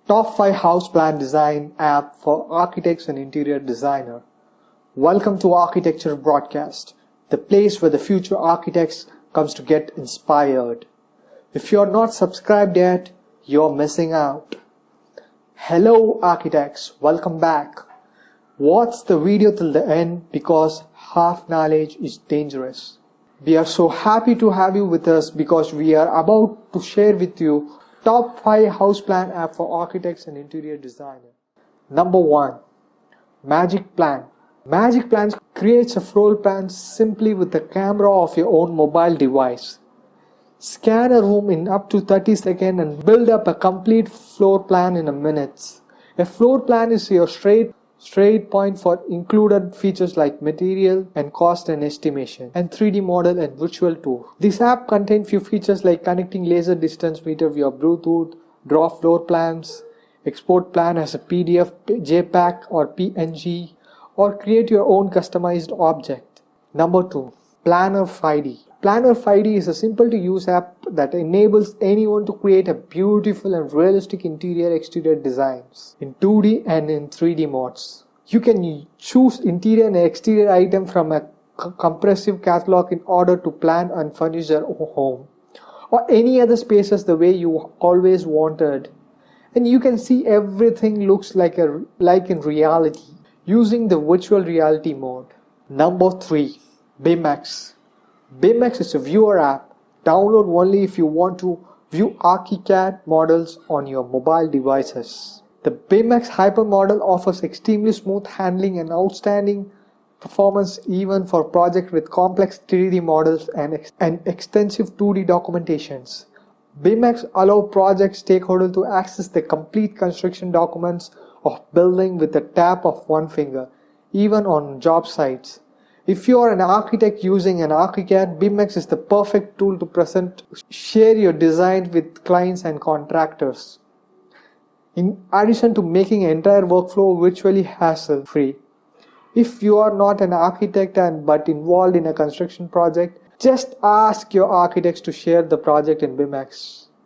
Top 5 House Plan Design app for architects and interior designer. Welcome to Architecture Broadcast, the place where the future architects comes to get inspired. If you're not subscribed yet, you're missing out. Hello architects, welcome back. Watch the video till the end because half knowledge is dangerous. We are so happy to have you with us because we are about to share with you Top 5 House Plan app for architects and interior designer. Number 1. Magic Plan. Magic Plan creates a floor plan simply with the camera of your own mobile device. Scan a room in up to 30 seconds and build up a complete floor plan in a minute. A floor plan is your straight point for included features like material and cost and estimation, and 3D model and virtual tour. This app contains few features like connecting laser distance meter via Bluetooth, draw floor plans, export plan as a PDF, JPEG or PNG, or create your own customized object. Number 2. Planner 5D. Planner 5D is a simple to use app that enables anyone to create a beautiful and realistic interior-exterior designs in 2D and in 3D modes. You can choose interior and exterior items from a comprehensive catalog in order to plan and furnish your home or any other spaces the way you always wanted. And you can see everything looks like in reality using the virtual reality mode. Number 3. B.arch. B.arch is a viewer app. Download only if you want to view ArchiCAD models on your mobile devices. The B.arch hypermodel offers extremely smooth handling and outstanding performance even for projects with complex 3D models and extensive 2D documentations. B.arch allows project stakeholders to access the complete construction documents of building with the tap of one finger, even on job sites. If you are an architect using an ArchiCAD, B.arch is the perfect tool to share your design with clients and contractors. In addition to making the entire workflow virtually hassle-free. If you are not an architect but involved in a construction project, just ask your architects to share the project in B.arch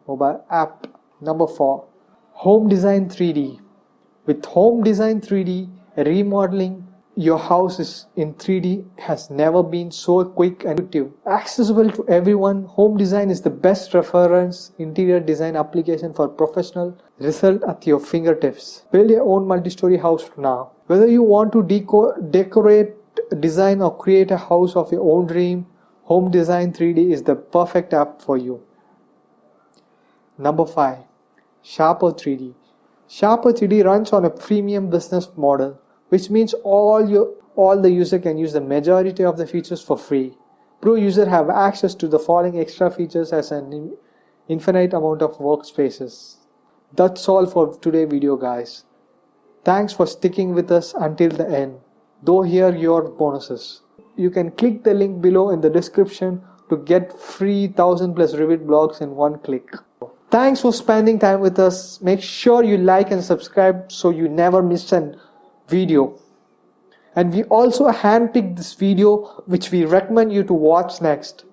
mobile app. Number 4. Home Design 3D. With Home Design 3D, remodeling your house in 3D has never been so quick and intuitive. Accessible to everyone, Home Design is the best reference interior design application for professional result at your fingertips. Build your own multi-story house now. Whether you want to decorate, design or create a house of your own dream, Home Design 3D is the perfect app for you. Number 5. Sharper 3D. Sharper 3D runs on a freemium business model, which means all the user can use the majority of the features for free. Pro user have access to the following extra features as an infinite amount of workspaces. That's all for today's video, guys. Thanks for sticking with us until the end. Though here your bonuses. You can click the link below in the description to get free 1000+ Revit blogs in one click. Thanks for spending time with us. Make sure you like and subscribe so you never miss an video. And we also handpicked this video which we recommend you to watch next.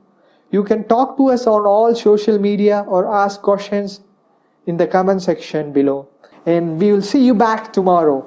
You can talk to us on all social media or ask questions in the comment section below. And we will see you back tomorrow.